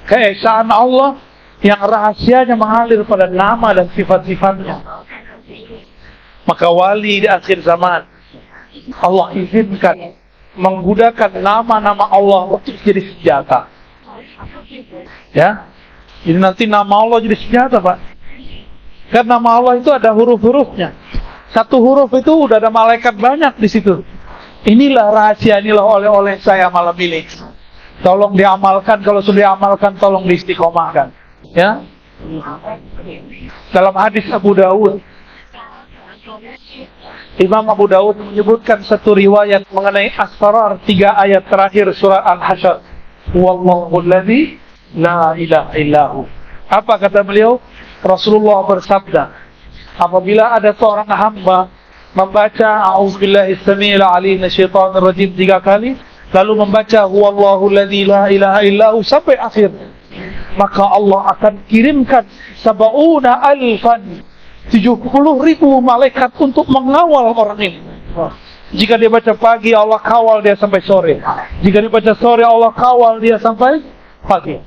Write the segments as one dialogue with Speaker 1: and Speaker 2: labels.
Speaker 1: keesaan Allah yang rahasianya mengalir pada nama dan sifat-sifatnya. Maka wali di akhir zaman, Allah izinkan menggunakan nama-nama Allah untuk jadi senjata. Ya, jadi nanti nama Allah jadi senjata, Pak. Karena nama Allah itu ada huruf-hurufnya. Satu huruf itu udah ada malaikat banyak di situ. Inilah rahasia, inilah oleh-oleh saya malam ini. Tolong diamalkan, kalau sudah diamalkan tolong diistiqomahkan. Ya. Dalam hadis Abu Dawud, Imam Abu Dawud menyebutkan satu riwayat mengenai asrar 3 ayat terakhir surah Al-Hasyr. Wallahu alladzi la ilaha illahu. Apa kata beliau? Rasulullah bersabda, apabila ada seorang hamba membaca a'udzubillahi samiil alim minasyaitonir rajim 3 kali, lalu membaca huwallahu alladzi la ilaha illahu sampai akhir, maka Allah akan kirimkan 70.000 malaikat untuk mengawal orang ini. Jika dia baca pagi, Allah kawal dia sampai sore. Jika dia baca sore, Allah kawal dia sampai pagi.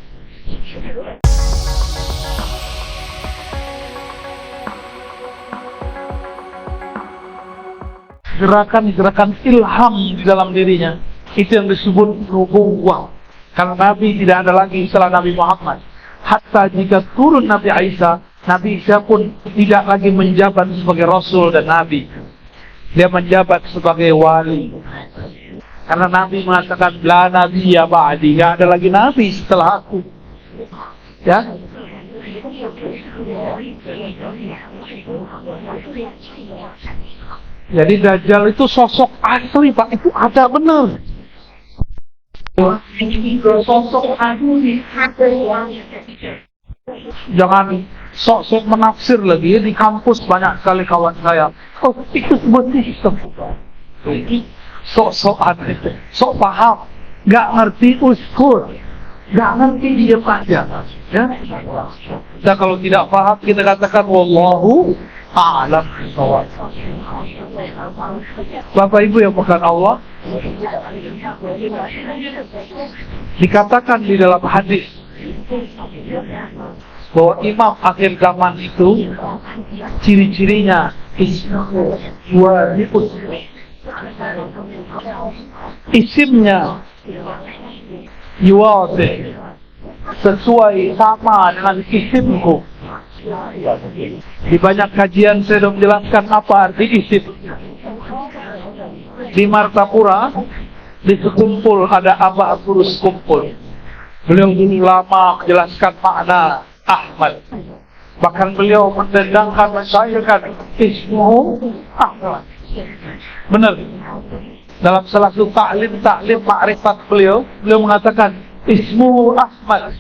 Speaker 1: Gerakan-gerakan ilham di dalam dirinya, itu yang disebut nubuwah. Karena Nabi tidak ada lagi setelah Nabi Muhammad. Hatta jika turun Nabi Isa, Nabi Isa pun tidak lagi menjabat sebagai Rasul dan Nabi. Dia menjabat sebagai wali. Karena Nabi mengatakan, la nabiyya ba'di, gak ada lagi Nabi setelah aku. Ya. Jadi Dajjal itu sosok asli, Pak. Itu ada benar. Sosok asli. Jangan sok-sok menafsir lagi. Di kampus banyak sekali kawan saya. Oh, itu seperti sok-sokan itu. Sok paham. Gak ngerti uskur. Gak ngerti dia aja. Ya? Nah, kalau tidak paham kita katakan wallahu a'lam. Bapak Ibu yang bukan Allah, dikatakan di dalam hadis bahwa imam akhir zaman itu ciri-cirinya isimnya yuwadi, sesuai sama dengan isimku. Di banyak kajian saya sudah menjelaskan apa arti isim. Di Martapura, di sekumpul ada Abah Turus kumpul. Beliau dulu lama menjelaskan makna Ahmad. Bahkan beliau mendendangkan, mencairkan ismuhu Ahmad. Benar. Dalam salah satu taklim ma'rifat beliau mengatakan ismuhu Ahmad.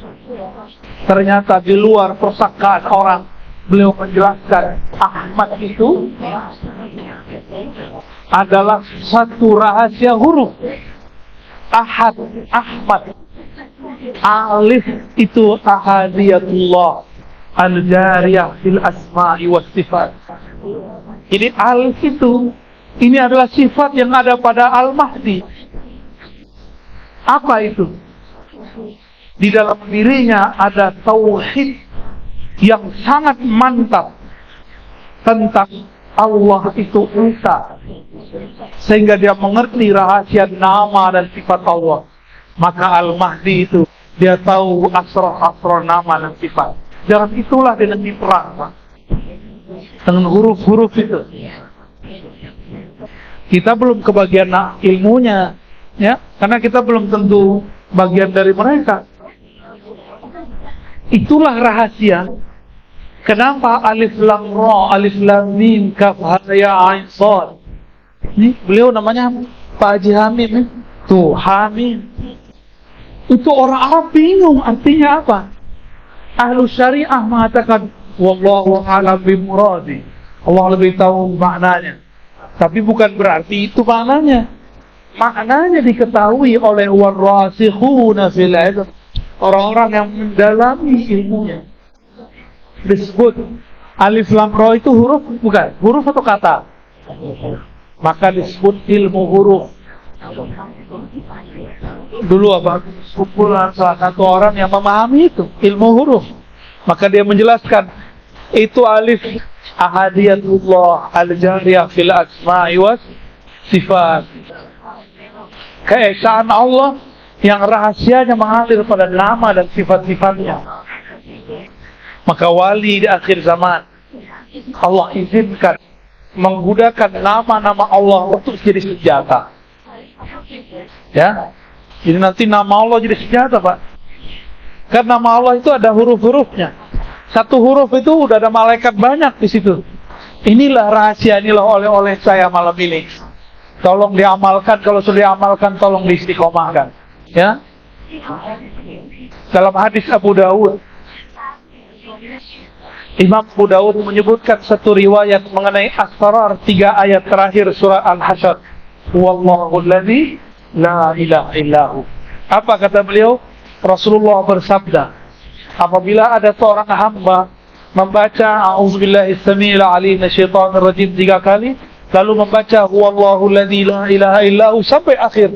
Speaker 1: Ternyata di luar persakaan orang, beliau menjelaskan Ahmad itu adalah satu rahasia huruf. Ahad, Ahmad. Alif itu ahadiyatullah al-jariyah fil asma'i was sifat. Ini alif itu, ini adalah sifat yang ada pada Al-Mahdi. Apa itu? Di dalam dirinya ada tauhid yang sangat mantap tentang Allah itu Esa, sehingga dia mengerti rahasia nama dan sifat Allah. Maka Al-Mahdi itu dia tahu asrar nama dan sifat. Dengan itulah dia nanti perang, dengan huruf-huruf itu. Kita belum kebagian ilmunya, ya, karena kita belum tentu bagian dari mereka. Itulah rahasia. Kenapa alif lam ra, alif lam mim, kaf ha ya ain shad. Ini beliau namanya Pak Haji Hamid nih. Tuh, Hamid. Itu orang Arab bingung artinya apa. Ahlu syariah mengatakan wallahu a'lam bimuradi. Allah lebih tahu maknanya. Tapi bukan berarti itu maknanya. Maknanya diketahui oleh warasikhuna fil ilm. Orang-orang yang mendalami ilmunya. Disebut alif lam ra itu huruf, bukan? Huruf atau kata? Maka disebut ilmu huruf. Dulu apa? Kumpulan salah satu orang yang memahami itu ilmu huruf. Maka dia menjelaskan itu alif ahadiyatullah al-jariyah fil asma'i was sifat. Keesaan Allah yang rahasianya mengalir pada nama dan sifat-sifatnya. Maka wali di akhir zaman Allah izinkan menggunakan nama-nama Allah untuk jadi senjata. Ya, jadi nanti nama Allah jadi senjata, Pak. Karena nama Allah itu ada huruf-hurufnya. Satu huruf itu udah ada malaikat banyak di situ. Inilah rahasia, inilah oleh-oleh saya malam ini. Tolong diamalkan, kalau sudah diamalkan tolong diistiqomahkan. Ya. Dalam hadis Abu Dawud, Imam Abu Dawud menyebutkan satu riwayat mengenai asrar 3 ayat terakhir surah Al-Hasyr. Wallahu alladzi la ilaha illahu. Apa kata beliau? Rasulullah bersabda, apabila ada seorang hamba membaca a'udzubillahi samiil alim minasyaitonir rajim 3 kali, lalu membaca huwallahu alladzi la ilaha illahu sampai akhir,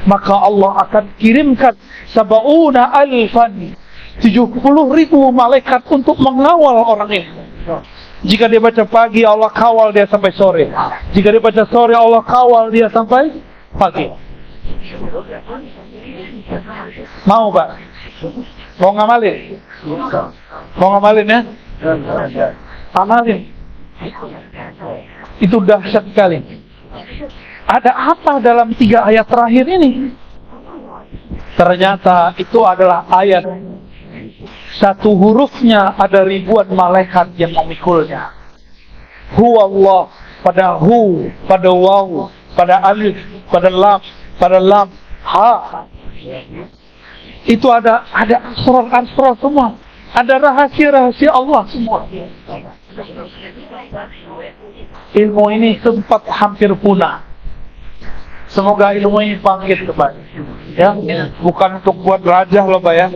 Speaker 1: maka Allah akan kirimkan sab'una alfan 70.000 malaikat untuk mengawal orang ini. Jika dia baca pagi, Allah kawal dia sampai sore. Jika dia baca sore, Allah kawal dia sampai pagi. Mau, Pak? Mau ngamalin? Mau ngamalin ya? Amalin. Itu dahsyat sekali. Ada apa dalam 3 ayat terakhir ini? Ternyata itu adalah ayat, satu hurufnya ada ribuan malaikat yang memikulnya. Hu Allah, pada hu, pada waw, pada alif, pada lam, ha. Itu ada asrar semua. Ada rahasia-rahasia Allah semua. Ilmu ini sempat hampir punah. Semoga ilmu ini bangkit kembali. Ya, bukan untuk buat raja loh, Pak ya.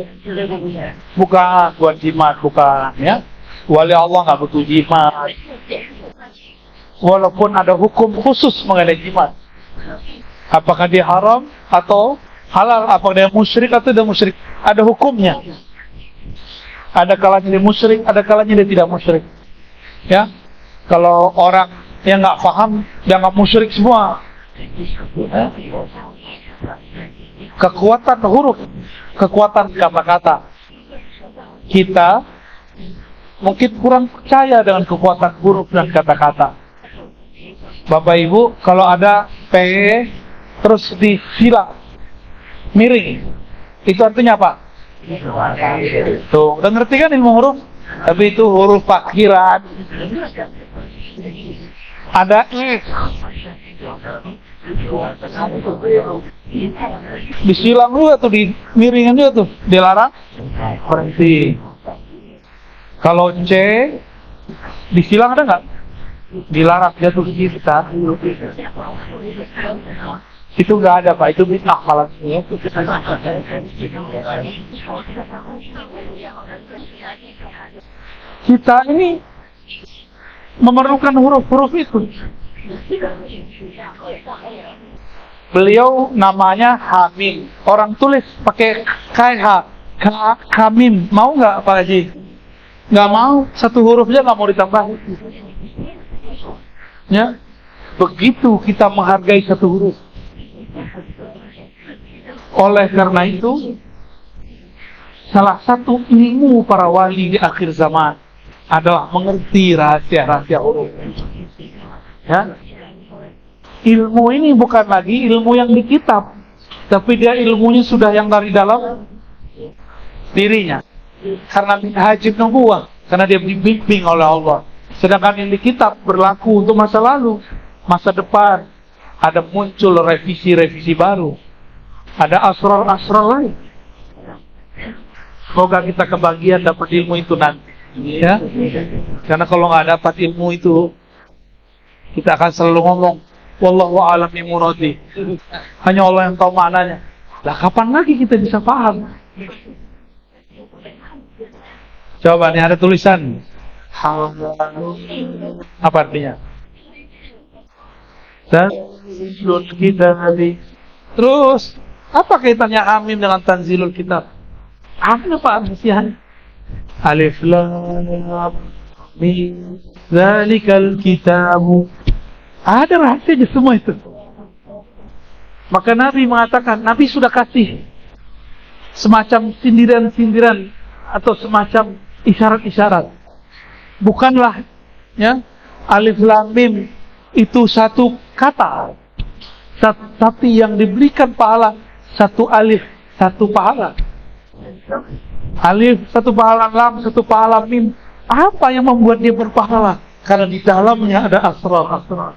Speaker 1: Bukan buat jimat, bukan ya. Wali Allah nggak butuh jimat. Walaupun ada hukum khusus mengenai jimat. Apakah dia haram atau halal? Apakah dia musyrik atau tidak musyrik? Ada hukumnya. Ada kalanya dia musyrik, ada kalanya dia tidak musyrik. Ya, kalau orang yang nggak paham, dianggap musyrik semua. Kekuatan huruf, kekuatan kata-kata. Kita mungkin kurang percaya dengan kekuatan huruf dan kata-kata. Bapak Ibu, kalau ada P terus disilang miring, itu artinya apa? Tuh, udah ngerti kan ilmu huruf? Tapi itu huruf fakhiran. Ada disilang juga tuh, di miringin juga tuh, dilarang berhenti. Kalau C disilang ada nggak? Dilarang, jatuh cinta. Itu nggak ada, Pak. Itu bid'ah malah. Kita ini memerlukan huruf-huruf itu. Beliau namanya Hamim. Orang tulis pakai KH, Hamim. Mau nggak, Pak Haji? Nggak mau. Satu hurufnya nggak mau ditambah. Ya, begitu kita menghargai satu huruf. Oleh karena itu, salah satu ilmu para wali di akhir zaman adalah mengerti rahasia-rahasia huruf. Ya, ilmu ini bukan lagi ilmu yang di kitab, tapi dia ilmunya sudah yang dari dalam dirinya. Karena minhajib nubuwah, karena dia dibimbing oleh Allah. Sedangkan yang di kitab berlaku untuk masa lalu, masa depan. Ada muncul revisi-revisi baru. Ada asrar-asrar lain. Semoga kita kebagian dapat ilmu itu nanti. Ya, karena kalau nggak dapat ilmu itu, kita akan selalu ngomong, wallahu a'lam bi muradi. Hanya Allah yang tahu maknanya. Lah kapan lagi kita bisa paham? Coba nih, ada tulisan. Apa artinya? Dan kita Terus apa kaitannya Hamim dengan Tanzilul Kitab? Apa rahasianya? Alif Lam Mim Zalikal Kitabu. Ada rahasianya semua itu. Maka Nabi mengatakan, Nabi sudah kasih semacam sindiran-sindiran atau semacam isyarat-isyarat. Bukanlah ya Alif Lam Mim itu satu kata, tapi yang diberikan pahala satu alif, satu pahala. Alif satu pahala, lam satu pahala, mim. Apa yang membuat dia berpahala? Karena di dalamnya ada asrar-asrar.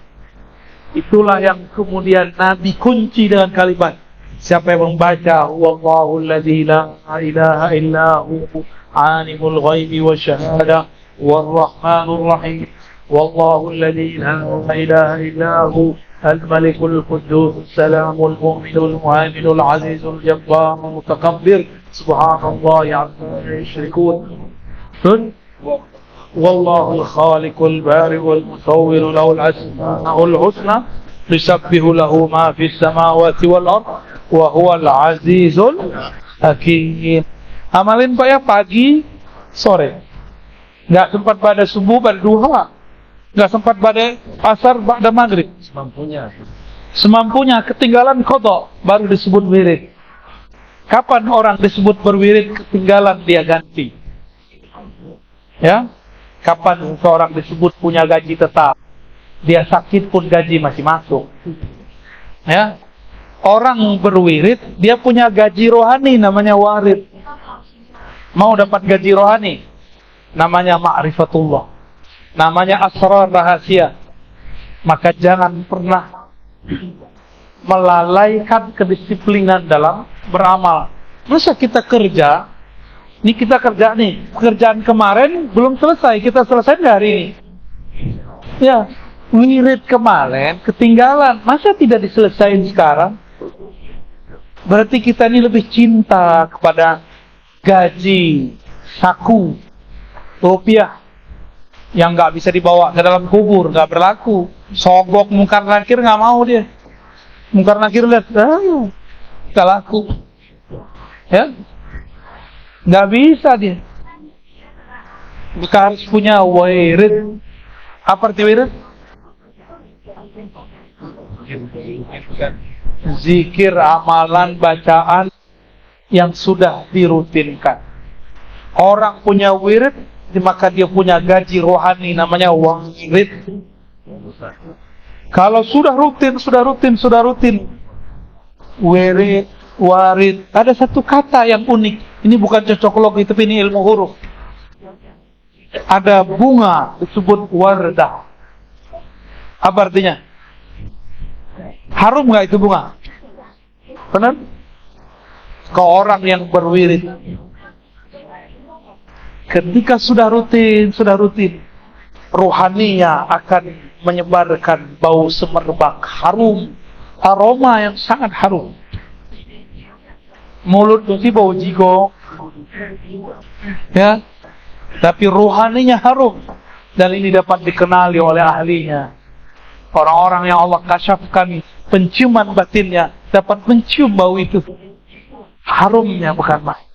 Speaker 1: Itulah yang kemudian Nabi kunci dengan kalimat, siapa yang membaca wallahu alladzi la ilaha illahu alimul ghaibi wasyahada warrahmanur rahim wallahu alladzi la ilaha illahu al-malikul quddus salamul mu'minul muhaiminul azizul jabbarul mutakabbir subhanallahi amma yusyrikun. Wallahul khaliqul bari'ul musawwir lahul asmaul husna yusabbihu lahu ma fis samawati wal ard wa huwal azizul hakim. Amalin Pak ya, pagi sore. Enggak sempat pada subuh, pada duha. Enggak sempat pada asar, pada maghrib. Semampunya, ketinggalan qada baru disebut wirid. Kapan orang disebut berwirid ketinggalan dia ganti? Ya. Kapan seorang disebut punya gaji tetap? Dia sakit pun gaji masih masuk. Ya. Orang berwirid, dia punya gaji rohani namanya warid. Mau dapat gaji rohani namanya ma'rifatullah. Namanya asrar rahasia. Maka jangan pernah melalaikan kedisiplinan dalam beramal. Masa kita kerja, ini kita kerja nih, pekerjaan kemarin belum selesai, kita selesai hari ini. Ya, wirid kemarin ketinggalan, masa tidak diselesaikan sekarang? Berarti kita ini lebih cinta kepada gaji, saku, rupiah yang nggak bisa dibawa ke dalam kubur, nggak berlaku. Sogok mungkar nakir nggak mau dia. Mungkar nakir lihat, nggak laku. Ya, nggak bisa dia. Kita harus punya wirid. Apa arti wirid? Zikir, amalan, bacaan yang sudah dirutinkan. Orang punya wirid, maka dia punya gaji rohani namanya wirid. Kalau sudah rutin, wirid, warid. Ada satu kata yang unik. Ini bukan cocokologi, tapi ini ilmu huruf. Ada bunga disebut wardah. Apa artinya? Harum nggak itu bunga? Benar? Ke orang yang berwirid, ketika sudah rutin, rohaninya akan menyebarkan bau semerbak harum, aroma yang sangat harum. Mulut mesti bau jigo, ya, tapi rohaninya harum, dan ini dapat dikenali oleh ahlinya. Orang-orang yang Allah kasyafkan penciuman batinnya dapat mencium bau itu. Harumnya bukan main.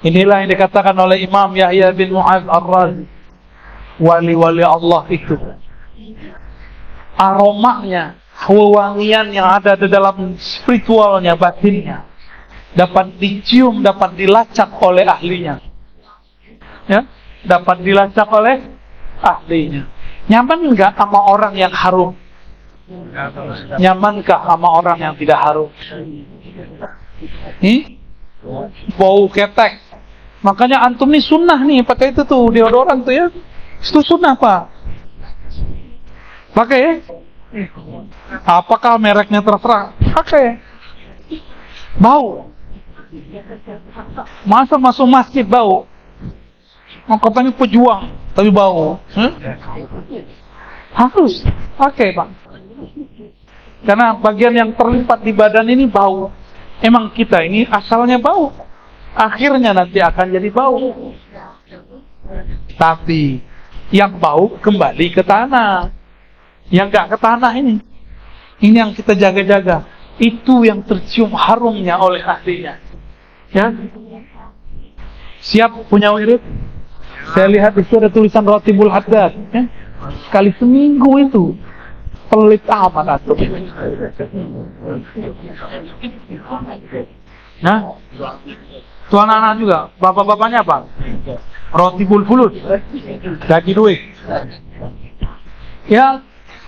Speaker 1: Inilah yang dikatakan oleh Imam Yahya bin Mu'adz Ar-Razi, wali-wali Allah itu aromanya, wewangian yang ada di dalam spiritualnya, batinnya dapat dicium, dapat dilacak oleh ahlinya. Ya, dapat dilacak oleh ahlinya. Nyaman enggak sama orang yang harum? Nyamankah sama orang yang tidak harum? Bau ketek. Makanya antum nih sunnah nih pakai itu tuh deodoran tuh ya. Itu sunnah Pak. Pakai ya? Apakah mereknya terserah? Pakai. Bau. Masa masuk masjid bau? Mau katanya pejuang tapi bau. Harus pakai Pak. Karena bagian yang terlipat di badan ini bau. Emang kita ini asalnya bau, akhirnya nanti akan jadi bau. Tapi yang bau kembali ke tanah, yang gak ke tanah ini Ini yang kita jaga-jaga. Itu yang tercium harumnya oleh ahlinya. Ya. Siap punya wirid? Saya lihat itu ada tulisan Ratibul Haddad. Ya. Sekali seminggu itu. Pelit amat atau. Nah, tuh anak-anak juga. Bapak-bapaknya apa? Ratibul Fulud. Gaji duit. Ya,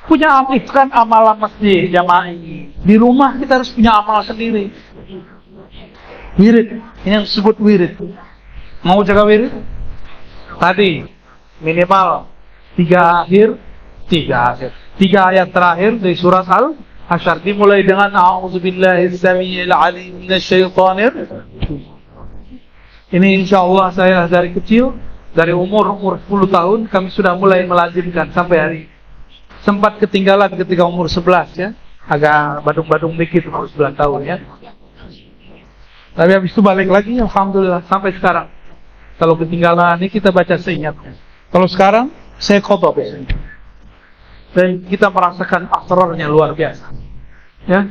Speaker 1: punya amal itu kan amalan masjid jamaah. Di rumah kita harus punya amal sendiri. Wirid, ini yang disebut wirid. Mau jaga wirid? Tadi minimal 3 ayat terakhir dari surat Al-Hasyr dimulai dengan a'udzubillahi samii'il 'aliim minasyaitonir. Ini insyaallah saya dari kecil, dari umur 10 tahun kami sudah mulai melazimkan sampai hari ini. Sempat ketinggalan ketika umur 11 ya, agak badung-badung dikit umur 11 tahun ya. Tapi habis itu balik lagi, alhamdulillah sampai sekarang. Kalau ketinggalan ini kita baca seingatnya. Kalau sekarang saya khotbah biasanya. Dan kita merasakan asrarnya luar biasa. Ya.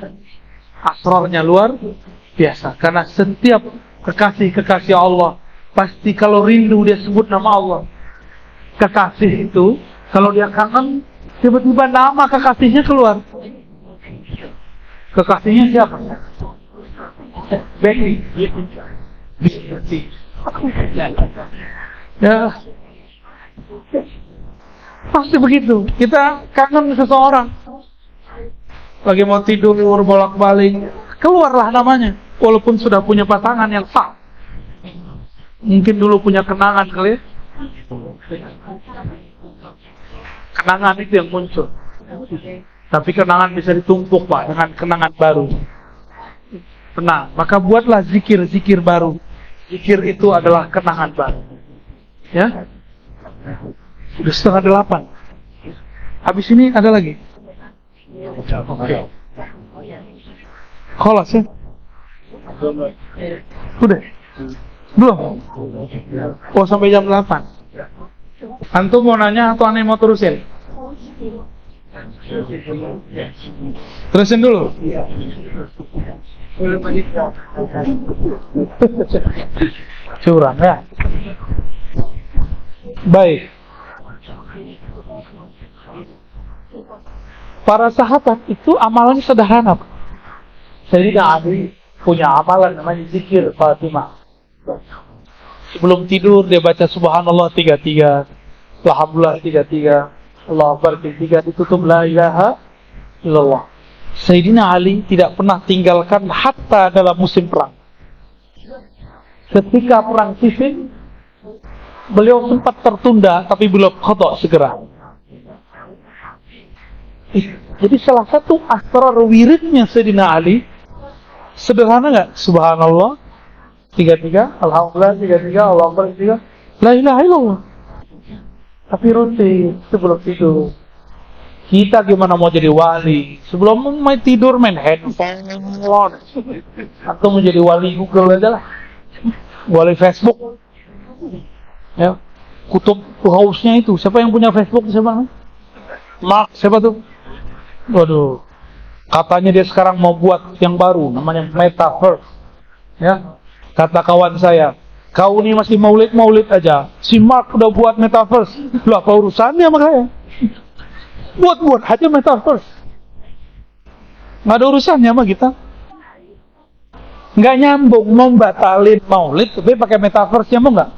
Speaker 1: Asrarnya luar biasa karena setiap kekasih Allah pasti kalau rindu dia sebut nama Allah. Kekasih itu kalau dia kangen tiba-tiba nama kekasihnya keluar. Kekasihnya siapa? Becky. Ya. Pasti begitu. Kita kangen seseorang. Lagi mau tidur bolak-balik, keluarlah namanya. Walaupun sudah punya pasangan yang sah. Mungkin dulu punya kenangan kali ya. Kenangan itu yang muncul. Tapi kenangan bisa ditumpuk Pak dengan kenangan baru. Tenang, maka buatlah zikir-zikir baru. Zikir itu adalah kenangan baru. Ya. Sudah 7:30. Habis ini ada lagi. Oke. Kholas ya? Udah? Belum? Oh sampai jam 8. Antum mau nanya atau aneh mau terusin? Terusin dulu. Curang ya. Baik. Para sahabat itu amalannya sederhana. Sayyidina Ali punya amalan namanya zikir Fatimah. Sebelum tidur dia baca subhanallah 33, alhamdulillah 33, Allahu Akbar 33, ditutup la ilaha illallah. Sayyidina Ali tidak pernah tinggalkan hatta dalam musim perang. Ketika perang Siffin, beliau sempat tertunda tapi belum qada segera. Jadi salah satu asrar wiridnya Sayyidina Ali sederhana nggak? Subhanallah 33, alhamdulillah 33, Allahu Akbar 33, la ilaha illallah. Tapi rutin sebelum tidur. Kita gimana mau jadi wali? Sebelum mau tidur main handphone. Atau mau jadi wali Google aja lah. Wali Facebook. Ya. Kutub House-nya itu. Siapa yang punya Facebook? Siapa? Mark, siapa tuh? Waduh. Katanya dia sekarang mau buat yang baru namanya Metaverse. Ya. Kata kawan saya, kau ini masih maulid aja. Si Mark udah buat Metaverse. Lah apa urusannya sama saya? Buat aja Metaverse. Nggak ada urusannya sama kita. Nggak nyambung mau batalin maulid tapi pakai Metaverse, nyambung nggak?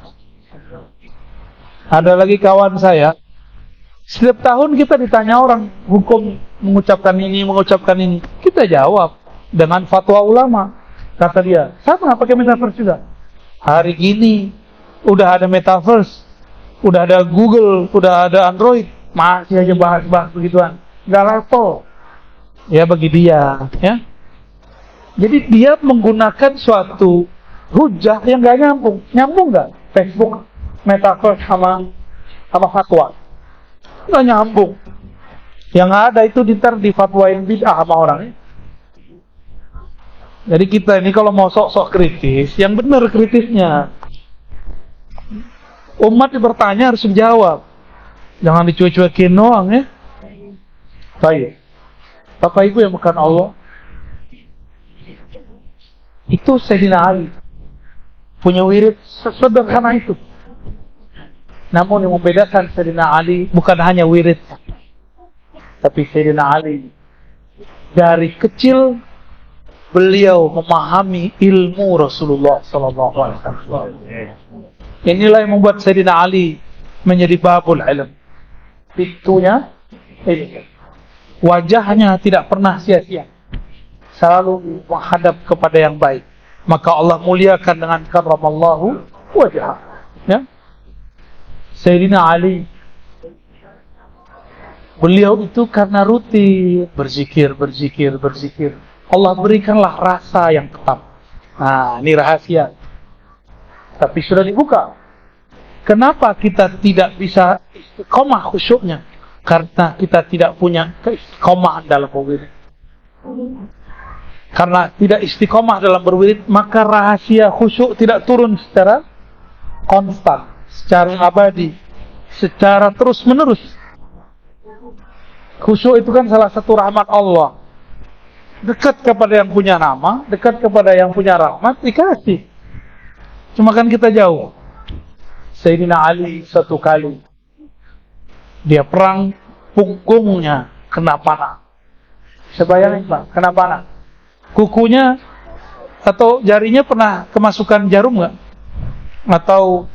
Speaker 1: Ada lagi kawan saya, setiap tahun kita ditanya orang hukum mengucapkan ini. Kita jawab dengan fatwa ulama. Kata dia, sama nggak pakai Metaverse juga? Hari gini udah ada Metaverse, udah ada Google, udah ada Android, masih aja bahas-bahas begituan. Nggak level. Ya bagi dia, ya. Jadi dia menggunakan suatu hujah yang nggak nyambung. Nyambung nggak? Facebook, Metaverse sama fatwa? Nggak nyambung. Yang ada itu di fatwain bid'ah sama orang. Jadi kita ini kalau mau sok-sok kritis, yang benar kritisnya. Umat bertanya harus dijawab. Jangan dicuek-cuekin doang ya. Baik. Bapak Ibu yang bukan Allah, itu Sayyidina Ali punya wirid sesederhana itu. Namun yang membedakan Sayyidina Ali bukan hanya wirid, tapi Sayyidina Ali dari kecil beliau memahami ilmu Rasulullah SAW. Inilah yang membuat Sayyidina Ali menjadi babul ilm. Pintunya ini. Wajahnya tidak pernah sia-sia, selalu menghadap kepada yang baik. Maka Allah muliakan dengan karramallahu wajah. Ya? Sayyidina Ali, beliau itu karena rutin berzikir. Allah berikanlah rasa yang tetap. Nah, ini rahasia. Tapi sudah dibuka. Kenapa kita tidak bisa istiqomah khusyuknya? Karena kita tidak punya keistiqomahan dalam berwirid. Karena tidak istiqomah dalam berwirid, maka rahasia khusyuk tidak turun secara konstan, secara abadi, secara terus menerus. Khusyuk itu kan salah satu rahmat Allah. Dekat kepada yang punya nama, dekat kepada yang punya rahmat, dikasih. Cuma kan kita jauh. Sayyidina Ali satu kali dia perang, punggungnya kena panah. Sebayangin Pak, kena panah. Kukunya atau jarinya pernah kemasukan jarum nggak? Atau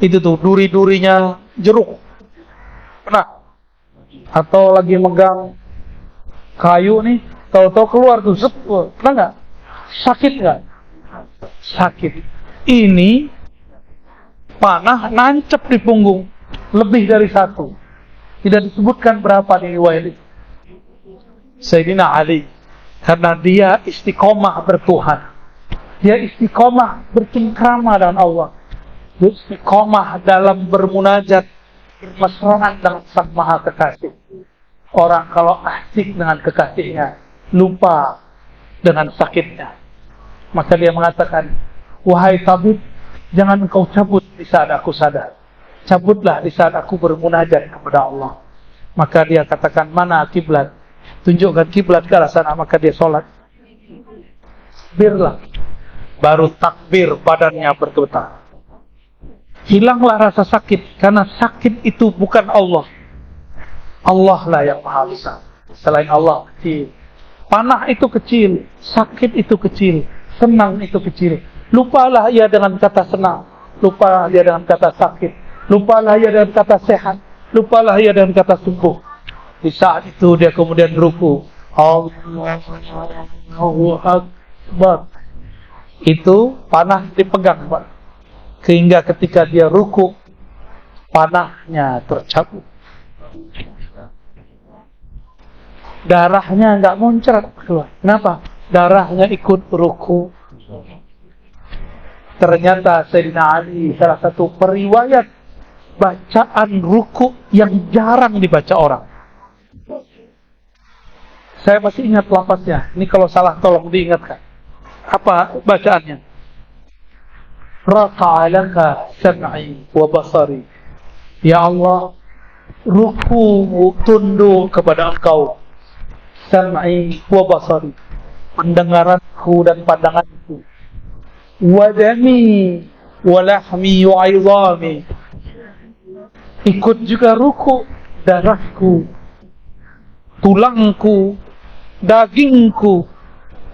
Speaker 1: itu tuh duri-durinya jeruk? Pernah? Atau lagi megang kayu nih, tahu-tahu keluar tuh, pernah nggak? Sakit nggak? Sakit. Ini panah nancep di punggung, lebih dari satu. Tidak disebutkan berapa di riwayat itu. Sayyidina Ali, karena dia istiqomah bertuhan, dia istiqomah bercengkrama dengan Allah, dia istiqomah dalam bermunajat, bermesraan dengan Sang Maha Kekasih. Orang kalau asik dengan kekasihnya, lupa dengan sakitnya. Maka dia mengatakan, wahai tabib, jangan engkau cabut di saat aku sadar. Cabutlah di saat aku bermunajat kepada Allah. Maka dia katakan, mana kiblat? Tunjukkan kiblat ke arah sana. Maka dia sholat. Takbirlah. Baru takbir, badannya bergetar. Hilanglah rasa sakit, karena sakit itu bukan Allah. Allah lah yang maha besar. Selain Allah kecil. Panah itu kecil, sakit itu kecil, senang itu kecil. Lupalah ia dengan kata senang, lupalah ia dengan kata sakit, lupalah ia dengan kata sehat, lupalah ia dengan kata sembuh. Di saat itu dia kemudian ruku. Allahu Akbar. Itu panah dipegang, Pak. Sehingga ketika dia ruku, panahnya tercabut. Darahnya nggak muncrat keluar. Kenapa? Darahnya ikut ruku. Ternyata Sayyidina Ali salah satu periwayat bacaan ruku yang jarang dibaca orang. Saya masih ingat lafaznya. Ini kalau salah tolong diingatkan. Apa bacaannya? Raqa'alaka sam'i wa basari. Ya Allah, ruku tunduk kepada Engkau. Sam'i wa basari, pendengaranku dan pandanganku. Wadami wa lahmi wa aizami, ikut juga ruku darahku, tulangku, dagingku,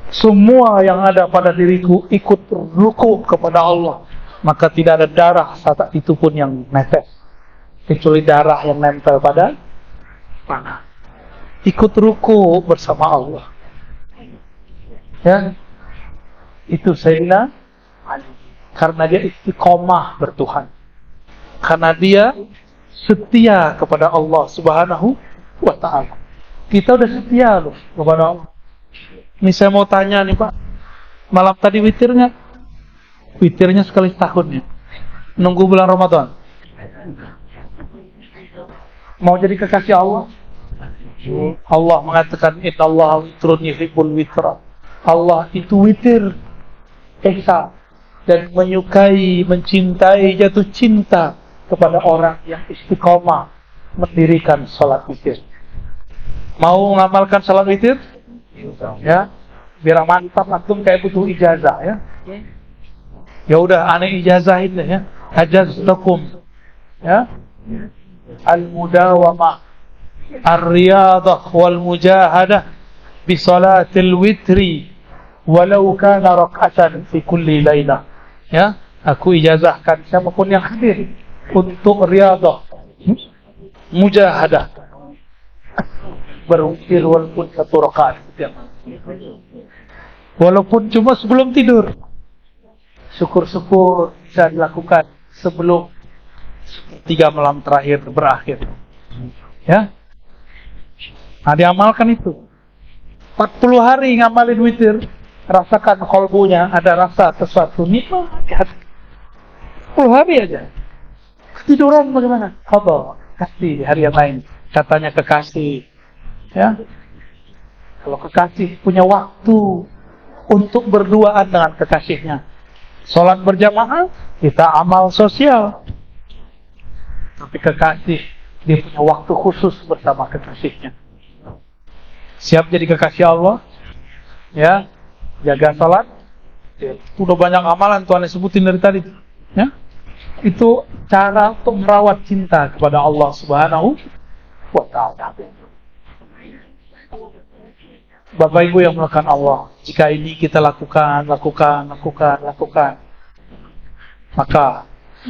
Speaker 1: semua yang ada pada diriku ikut ruku kepada Allah. Maka tidak ada darah saat itu pun yang netes, kecuali darah yang nempel pada panah. Ikut ruku bersama Allah. Ya, itu Sayyidina Ali. Karena dia istiqomah bertuhan. Karena dia setia kepada Allah Subhanahu wa ta'ala. Kita udah setia loh kepada Allah. Ini saya mau tanya nih Pak, malam tadi witir nggak? Witirnya sekali setahun ya. Nunggu bulan Ramadan. Mau jadi kekasih Allah? Allah mengatakan innallaha witrun yuhibbul witra. Allah itu witir, esa, dan menyukai, mencintai, jatuh cinta kepada orang yang istiqomah mendirikan salat witir. Mau mengamalkan salat witir? Ya, biar mantap antum kayak butuh ijazah ya. Ya udah aneh ijazahin deh ya. Hajaztakum ya. Al-mudawamah ar-riyadah wal mujahadah bi salatil witri walau kana rak'atan fi kulli lailah. Ya, aku ijazahkan siapapun yang hadir untuk riyadah, mujahadah, berwitir walaupun satu rakaat setiap walaupun cuma sebelum tidur. Syukur-syukur bisa dilakukan sebelum 3 malam terakhir berakhir. Ya. Nah, diamalkan itu. 40 hari ngamalin witir, rasakan kolbunya ada rasa sesuatu nikmat di hati. 10 hari aja. Ketiduran bagaimana? Qadha, kasih hari yang lain. Katanya kekasih. Ya. Kalau kekasih punya waktu untuk berduaan dengan kekasihnya. Sholat berjamaah, kita amal sosial. Tapi kekasih, dia punya waktu khusus bersama kekasihnya. Siap jadi kekasih Allah, ya, jaga sholat. Ya, udah banyak amalan Tuhan sebutin dari tadi, ya. Itu cara untuk merawat cinta kepada Allah Subhanahu wa Ta'ala. Bapak Ibu yang melakukan Allah, jika ini kita lakukan, maka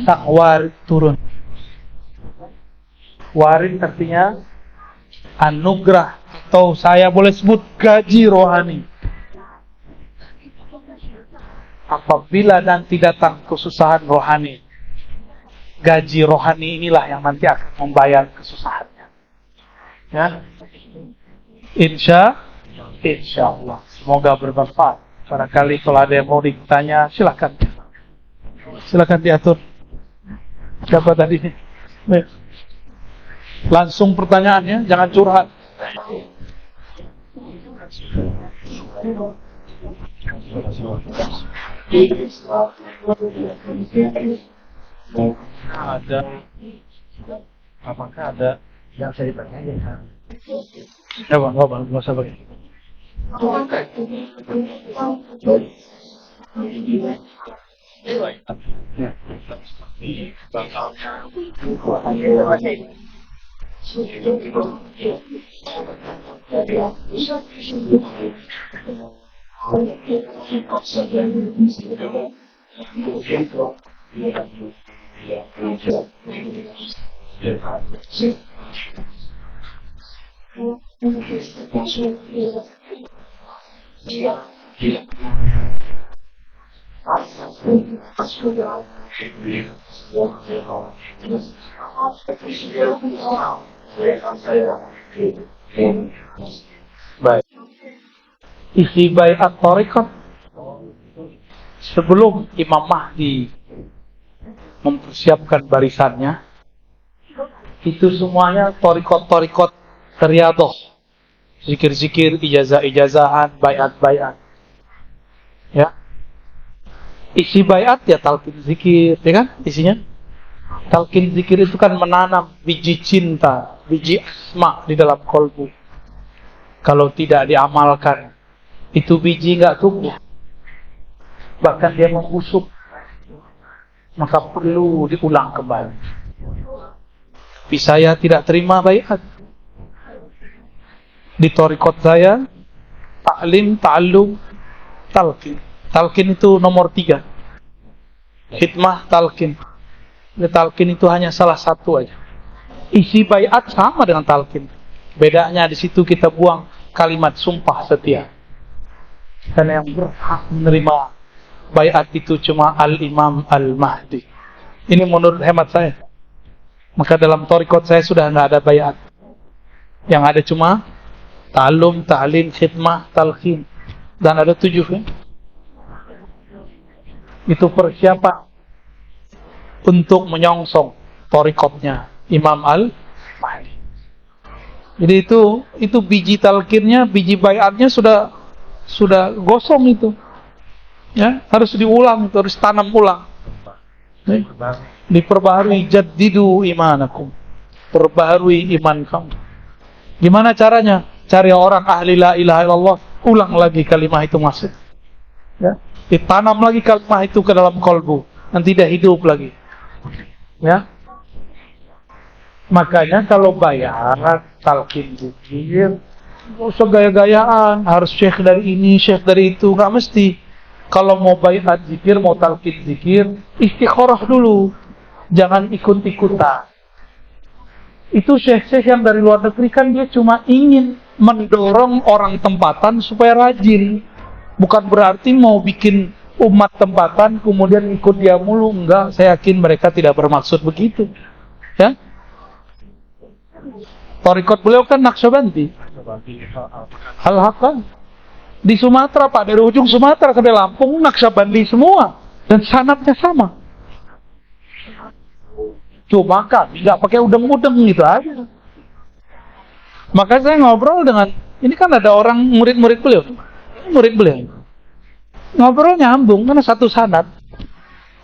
Speaker 1: takwar turun. Warid artinya anugerah, atau saya boleh sebut gaji rohani. Apabila nanti datang kesusahan rohani, gaji rohani inilah yang nanti akan membayar kesusahannya. Ya, Insya Allah. Semoga bermanfaat. Barangkali kalau ada yang mau ditanya, silakan diatur. Siapa tadi nih? Langsung pertanyaannya, jangan curhat. Apakah ada yang saya ditanyakan? Ya bang, nggak usah begini. Baik. Isi baiat thariqat sebelum Imam Mahdi mempersiapkan barisannya, itu semuanya thariqat riyadhah, zikir-zikir, ijazah-ijazahan, baiat-baiat. Ya. Isi baiat ya talqin zikir, ya kan? Isinya talqin zikir itu kan menanam biji cinta, biji asma di dalam kolbu. Kalau tidak diamalkan, itu biji nggak tumbuh, bahkan dia membusuk. Maka perlu diulang kembali. Tapi saya tidak terima baiat. Di thariqat saya, ta'lim, ta'allum, talqin. Talqin itu nomor 3. Khidmah, talqin. Talqin itu hanya salah satu aja. Isi baiat sama dengan talqin. Bedanya di situ kita buang kalimat sumpah setia. Karena yang berhak menerima baiat itu cuma Al-Imam Al-Mahdi. Ini menurut hemat saya. Maka dalam thariqat saya sudah nggak ada baiat. Yang ada cuma ta'allum, ta'lim, khidmah, talqin. Dan ada 7 ya. Itu persiapan untuk menyongsong thariqatnya Imam Al-Mahdi. Jadi itu biji talqinnya, biji baiatnya sudah gosong itu. Ya, harus diulang, itu harus tanam ulang. Diperbaharui, jaddidu imanakum. Perbaharui iman kamu. Gimana caranya? Cari orang ahli la ilaha illallah, ulang lagi kalimat itu masuk. Ya, ditanam lagi kalimat itu ke dalam kolbu, nanti dia hidup lagi. Ya, makanya kalau bayar talqin zikir, nggak usah gaya-gayaan, harus syekh dari ini, syekh dari itu, nggak mesti. Kalau mau bayar zikir, mau talqin zikir, istikharah dulu, jangan ikut-ikutan. Itu syekh-syekh yang dari luar negeri kan dia cuma ingin mendorong orang tempatan supaya rajin. Bukan berarti mau bikin umat tempatan kemudian ikut dia mulu. Enggak, saya yakin mereka tidak bermaksud begitu. Ya? Thariqat beliau kan Naqsyabandi. Al-Haqqan. Di Sumatera, Pak, dari ujung Sumatera sampai Lampung Naqsyabandi semua dan sanadnya sama. Cuma kami nggak pakai udeng-udeng gitu aja. Maka saya ngobrol dengan, ini kan ada orang murid-murid beliau, ngobrol nyambung karena satu sanad.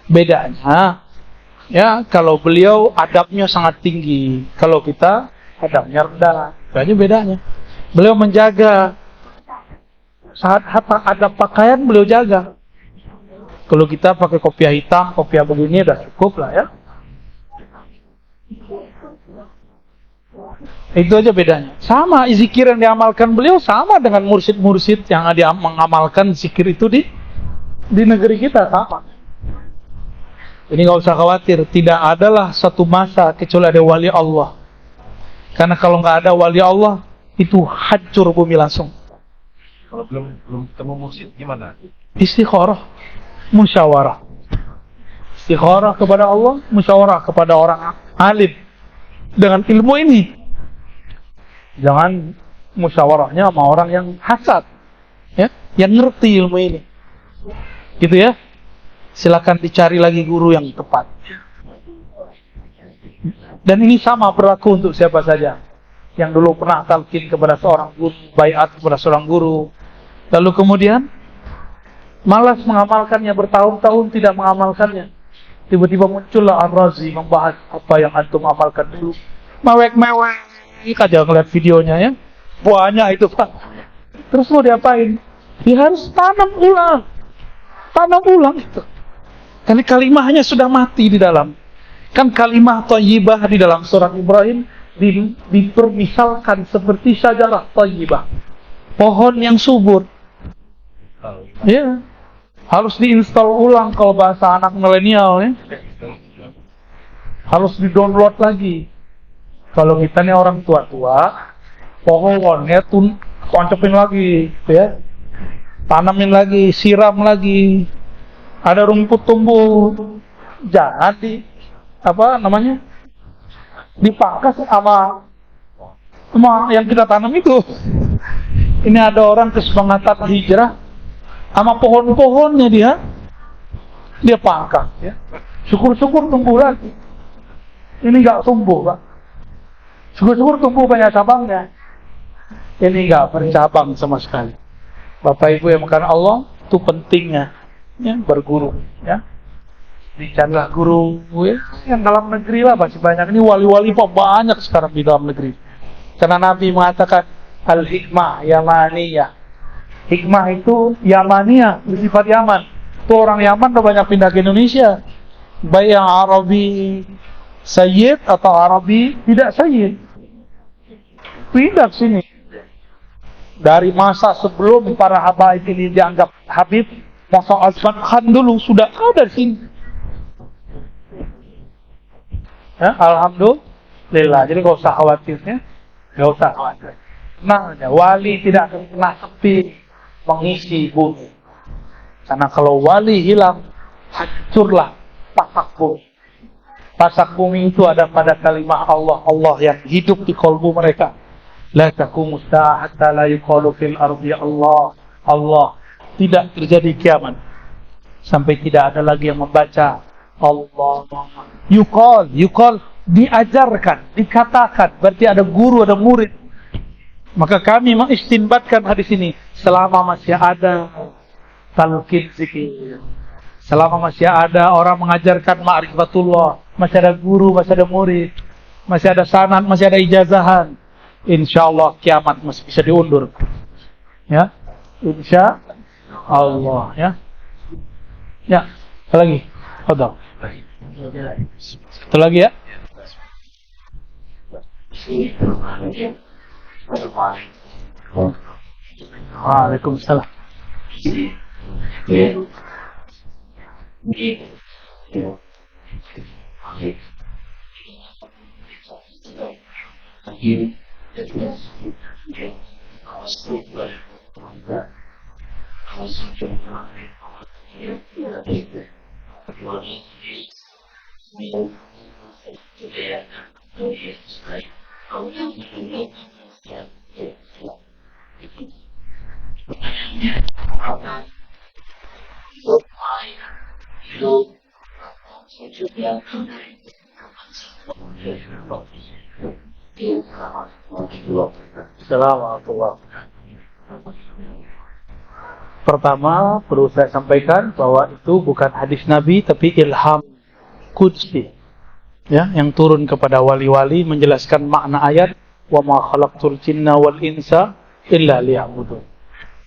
Speaker 1: Bedanya, ya kalau beliau adabnya sangat tinggi, kalau kita adabnya rendah. Itu aja bedanya. Beliau menjaga saat adab pakaian, beliau jaga. Kalau kita pakai kopiah hitam, kopiah begini udah cukup lah ya. Itu aja bedanya. Sama zikir yang diamalkan beliau sama dengan mursyid-mursyid yang ada mengamalkan zikir itu di negeri kita, sama. Ini nggak usah khawatir, tidak adalah satu masa kecuali ada wali Allah. Karena kalau nggak ada wali Allah, itu hancur bumi langsung.
Speaker 2: Kalau belum ketemu mursyid gimana?
Speaker 1: Istikharah, musyawarah. Istikharah kepada Allah, musyawarah kepada orang alim dengan ilmu ini. Jangan musyawarahnya sama orang yang hasad, ya, yang ngerti ilmu ini, gitu ya. Silakan dicari lagi guru yang tepat. Dan ini sama berlaku untuk siapa saja yang dulu pernah talqin kepada seorang guru, baiat kepada seorang guru, lalu kemudian malas mengamalkannya, bertahun-tahun tidak mengamalkannya. Tiba-tiba muncullah Ar-Razi membahas apa yang antum amalkan dulu. Mewek-mewek aja ngeliat videonya ya. Banyak itu Pak. Terus mau diapain? Dia harus tanam ulang. Tanam ulang itu. Karena kalimahnya sudah mati di dalam. Kan kalimah thayyibah di dalam surat Ibrahim dipermisalkan seperti syajarah thayyibah. Pohon yang subur. Ya. Harus diinstal ulang kalau bahasa anak milenial ya. Harus di-download lagi. Kalau kita nih orang tua-tua, pohonnya koncepin lagi, ya, tanamin lagi, siram lagi. Ada rumput tumbuh, jangan dipangkas sama yang kita tanam itu. Ini ada orang kesemangatan hijrah, sama pohon-pohonnya dia pangkas, ya. Syukur-syukur tumbuh lagi. Ini nggak tumbuh, Pak. Syukur-syukur tumbuh banyak cabangnya. Ini nggak bercabang sama sekali. Bapak Ibu yang makan Allah, itu pentingnya ya, berguru. Ya. Dicarilah guru ya, yang dalam negeri lah masih banyak. Ini wali-wali Pak banyak sekarang di dalam negeri. Karena Nabi mengatakan al-hikmah yamaniyah. Hikmah itu yamaniyah, bersifat Yaman. Itu orang Yaman udah banyak pindah ke Indonesia. Baik yang Arabi Sayyid atau Arabi tidak Sayyid. Pindah sini. Dari masa sebelum para habaib ini dianggap Habib, masa Azman Khan dulu sudah ada di sini. Ya, alhamdulillah. Jadi gak usah khawatirnya, gak usah khawatir. Nah, wali tidak akan pernah sepi mengisi bumi. Karena kalau wali hilang, hancurlah pasak bumi. Pasak bumi itu ada pada kalimat Allah, Allah yang hidup di kalbu mereka. La taqumu as-saa'ah hatta la yuqalu fil ardi Allah, Allah. Tidak terjadi kiamat sampai tidak ada lagi yang membaca Allah. Yuqal diajarkan, dikatakan, berarti ada guru, ada murid. Maka kami mengistinbatkan hadis ini, selama masih ada talqin zikir, selama masih ada orang mengajarkan ma'rifatullah, masih ada guru, masih ada murid, masih ada sanad, masih ada ijazahan, insyaallah kiamat masih bisa diundur. Ya. Insya Allah ya. Ya, apa lagi? Fadhal. Satu lagi ya. Waalaikumsalam. Assalamualaikum. Pertama, perlu saya sampaikan bahwa itu bukan hadis Nabi, tapi ilham qudsi, ya, yang turun kepada wali-wali menjelaskan makna ayat wa ma khalaqtul jinna wal insa illa liya'budun.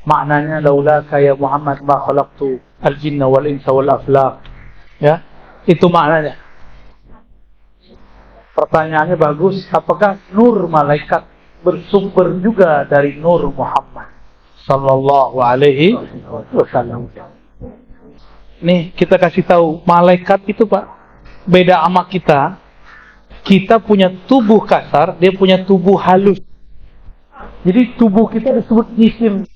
Speaker 1: Maknanya laula kaya Muhammad ma khalaqtu al jinna wal insa wal aflaq. Ya, itu maknanya. Pertanyaannya bagus, apakah nur malaikat bersumber juga dari nur Muhammad sallallahu alaihi wasallam? Nih, kita kasih tahu, malaikat itu Pak, beda sama kita. Kita punya tubuh kasar, dia punya tubuh halus. Jadi tubuh kita disebut jisim.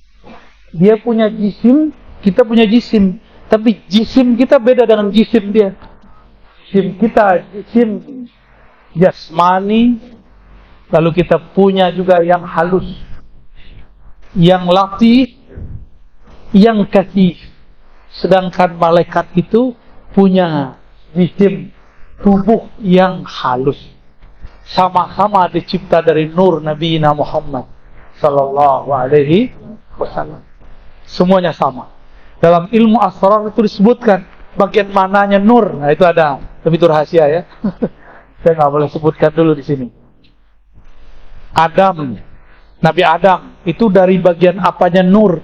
Speaker 1: Dia punya jisim, kita punya jisim. Tapi jisim kita beda dengan jisim dia. Jisim kita, jisim jasmani. Lalu kita punya juga yang halus, yang latif, yang kasih. Sedangkan malaikat itu punya jisim tubuh yang halus. Sama-sama dicipta dari nur Nabi Muhammad sallallahu alaihi wasallam. Semuanya sama. Dalam ilmu asrar itu disebutkan bagian mananya nur. Nah, itu ada, tapi itu rahasia ya. Saya nggak boleh sebutkan dulu di sini. Adam, Nabi Adam itu dari bagian apanya nur.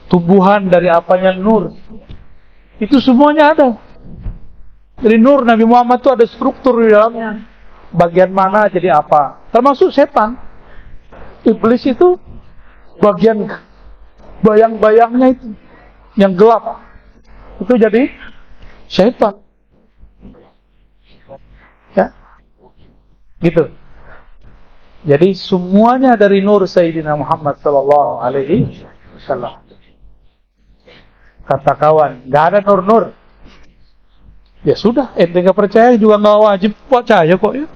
Speaker 1: Tumbuhan dari apanya nur. Itu semuanya ada. Dari nur Nabi Muhammad itu ada struktur di dalamnya. Bagian mana jadi apa. Termasuk setan. Iblis itu bagian bayang-bayangnya itu yang gelap. Itu jadi setan. Ya. Gitu. Jadi semuanya dari nur Sayyidina Muhammad sallallahu alaihi wasallam. Kata kawan, nggak ada nur-nur. Ya sudah, ente nggak percaya juga nggak wajib percaya kok ya.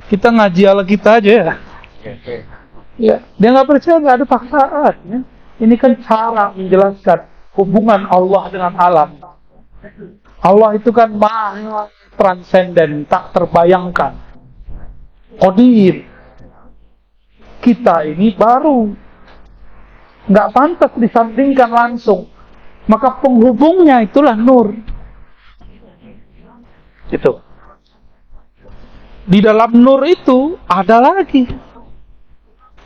Speaker 1: Kita ngaji ala kita aja ya. Ya, dia nggak percaya, nggak ada paksaan. Ya. Ini kan cara menjelaskan hubungan Allah dengan alam. Allah itu kan maha transenden, tak terbayangkan. Qadir. Kita ini baru, nggak pantas disandingkan langsung. Maka penghubungnya itulah nur. Gitu. Di dalam nur itu ada lagi,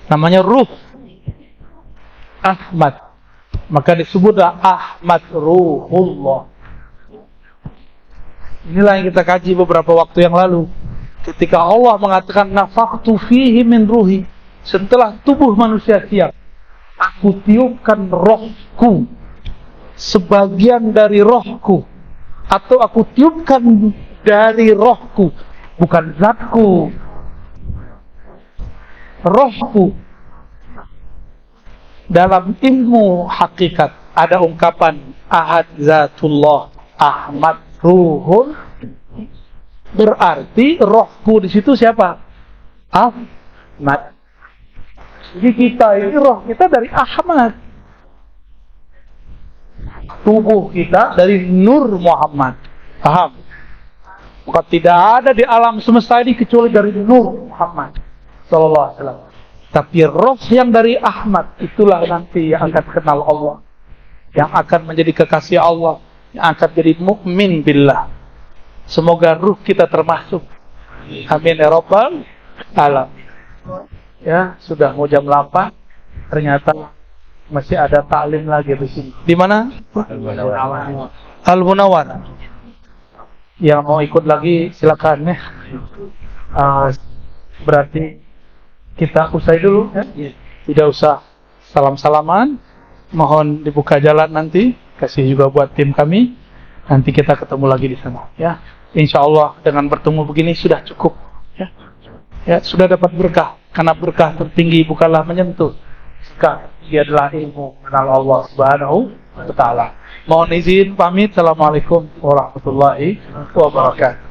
Speaker 1: namanya ruh. Ahmad. Maka disebutlah Ahmad Ruhullah. Inilah yang kita kaji beberapa waktu yang lalu. Ketika Allah mengatakan nafakhtu fihi min ruhi. Setelah tubuh manusia siap, aku tiupkan rohku, sebagian dari rohku, atau aku tiupkan dari rohku, bukan zatku, rohku. Dalam ilmu hakikat ada ungkapan ahad zatullah, Ahmad Ruhul, berarti rohku di situ siapa? Ahmad. Jadi kita ini roh kita dari Ahmad, tubuh kita dari Nur Muhammad. Paham? Maka tidak ada di alam semesta ini kecuali dari Nur Muhammad sallallahu alaihi wasallam. Tapi roh yang dari Ahmad itulah nanti yang akan kenal Allah, yang akan menjadi kekasih Allah, yang akan jadi mukmin billah. Semoga ruh kita termasuk. Amin ya rabbal alamin. Ya, sudah mau jam 8. Ternyata masih ada taklim lagi di sini. Di mana? Al-Munawwar. Yang mau ikut lagi silakan ya. Berarti kita usai dulu ya. Tidak usah salam-salaman. Mohon dibuka jalan nanti. Kasih juga buat tim kami. Nanti kita ketemu lagi di sana ya. Insya Allah dengan bertemu begini sudah cukup ya. Ya, sudah dapat berkah. Karena berkah tertinggi bukanlah menyentuh. Dia adalah ilmu mengenal Allah Subhanahu wa Ta'ala. Mohon izin pamit. Assalamualaikum warahmatullahi wabarakatuh.